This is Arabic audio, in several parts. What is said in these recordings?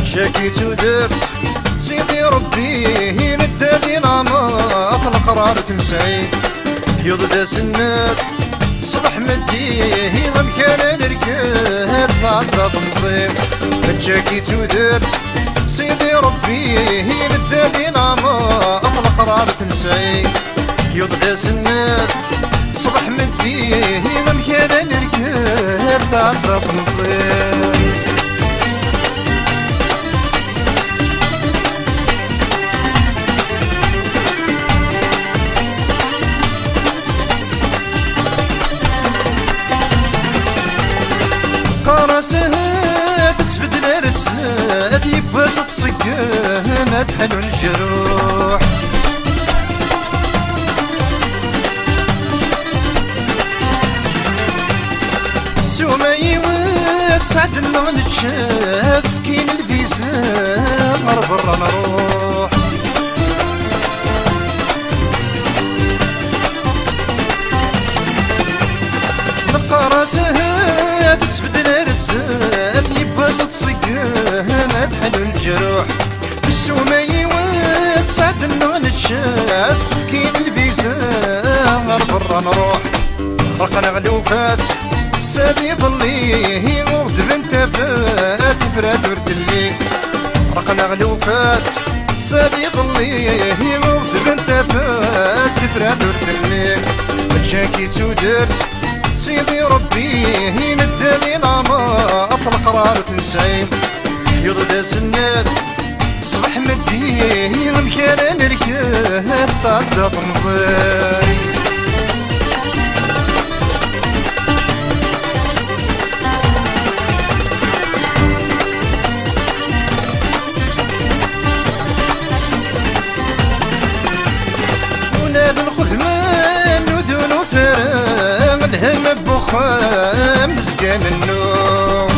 شكيت ودرت سيدي ربي نداني نمط القرار تنسعي يضد سنات صبح مديه مكان نركد بعد تنصيب شكيت ودرت سيدي ربي نداني نمط القرار تنسعي يضد سنات صبح مديه مكان نركد بعد تنصيب راسه تتبدل رسات يباس تصقه ما تحلو الجروح السوما يوات سعد النغل تشاف كاين الفيزا برا نروح نبقى راسه تتبدل رزات يباس تصقه ما تحلو الجروح بالسوما يوات سعد النغل تشاف كاين الفيزا برا نروح رقنا غلوفات سادي ظليه وغد بنت فات فراد وردلي رقنا غلوفات سادي ظليه وغد بنت فات فراد وردلي متشاكيت ودرت سيدي ربي نداني نمط القرار تنسعي يضد سناد صبح مديه مكان نركد تعدى تنصي ونادي الخدمان ودون وفراغ الهم بخام مسكان النوم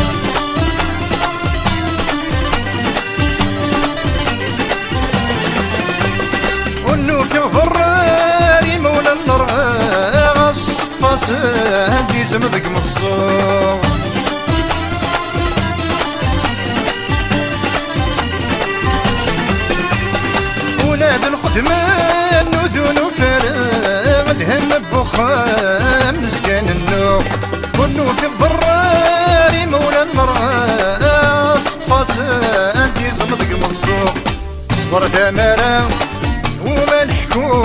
والنوف يغفراري مولا الرغاص فاسد دي زمذق مصوم ولاد الخدمان ودون وفراغ الهم بخام مسكان النوم والنوف يغفراري مولا الرغاص فاسد دي زمذق مصوم صبر ثمرة وما نحكو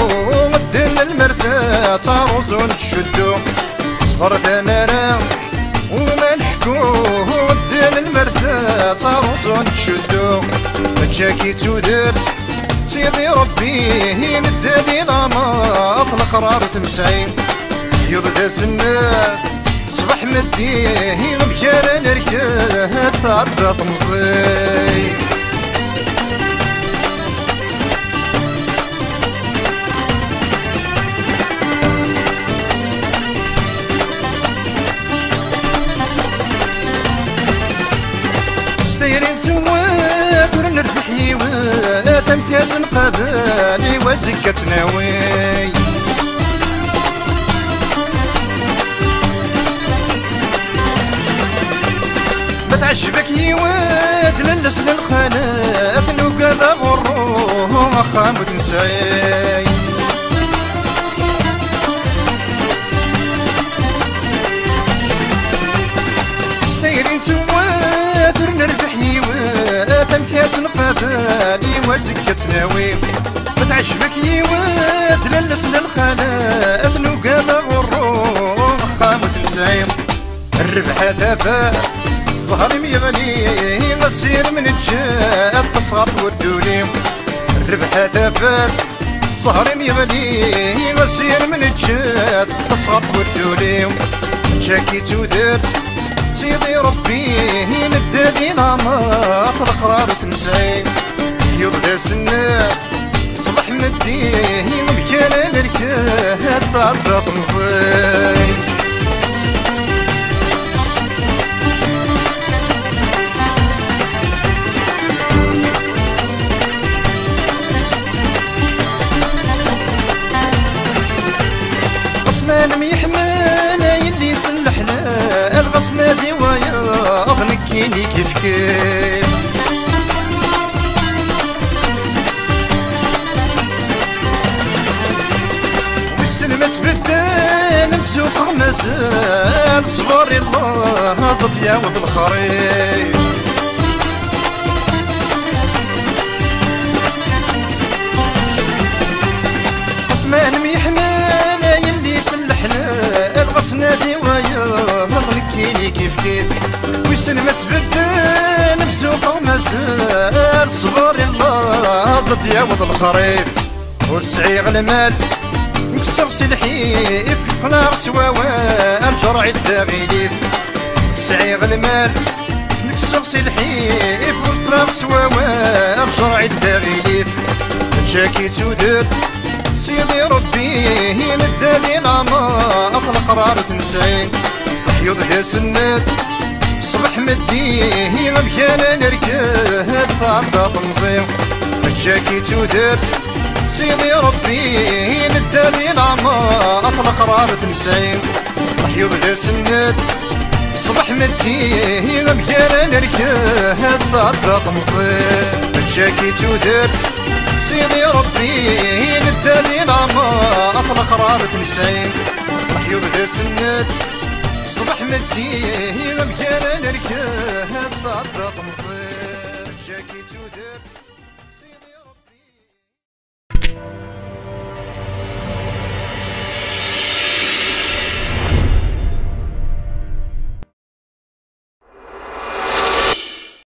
الدن المرثى تعرض ونشدو صبر ثمرة وما نحكو الدن المرثى تعرض ونشدو متشاكيت ودرت سيدي ربي نداني نمط القرار تنسعي يضد سنات صبح مديه مكان نركد تعدى تنصي ستيرين توات ونربح يوات امتياز نقابلي وزكة ناوي بتعجبك يوات للس للخانات نوقاذا غروه خام وتنساي ستيرين توات ونربح يوات امتياز نقابلي وزكة ناوي بتعجبك يوات للس للخانات نوقاذا غروه خام وتنساي الربح دافا الزهر ميغلي غسير من الجاد تصغط والدولي الربح دافات صهرين يغلي غسير من الجاد تصغر والدولي شاكي تودر سيدي ربي ندالي نامات القرار تنسي يضغي سنة صبح مدي مكان الركاد تعدى تنزي غصمان ميحمانا يلي سلحنا الغصنا ديوايا أغنكيني كيف كيف واستلمت بالدان مسوخ مازال صبر الله زد يعوض الخريف غصمان ميحمانا يلي سلحنا الغصنا ديوايا مغلكيني كيف كيف ويسلمت بالدان مسوخة ومازال صبر الله زد يعوض الخريف ورسعي غلمال مكسر سلحيب قنار سواوان جرع الداغيليف سعي غلمال مكسر سلحيب قنار سواوان جرع الداغيليف جاكي تودر سيدي ربي ندالي العمار القرار تنسين يضهي سنات صبح مدي مكان نركاد تعدى تنظيم جاكي تودر سيدي ربي ندالي العمار القرار تنسين يضهي سنات صبح مدي مكان نركاد تعدى تنظيم جاكي تودر سيدي ربي ندالي العمار القرار تنسين يضهي سنات صبح مدي مكان نركاد تعدى تنظيم جاكي تودر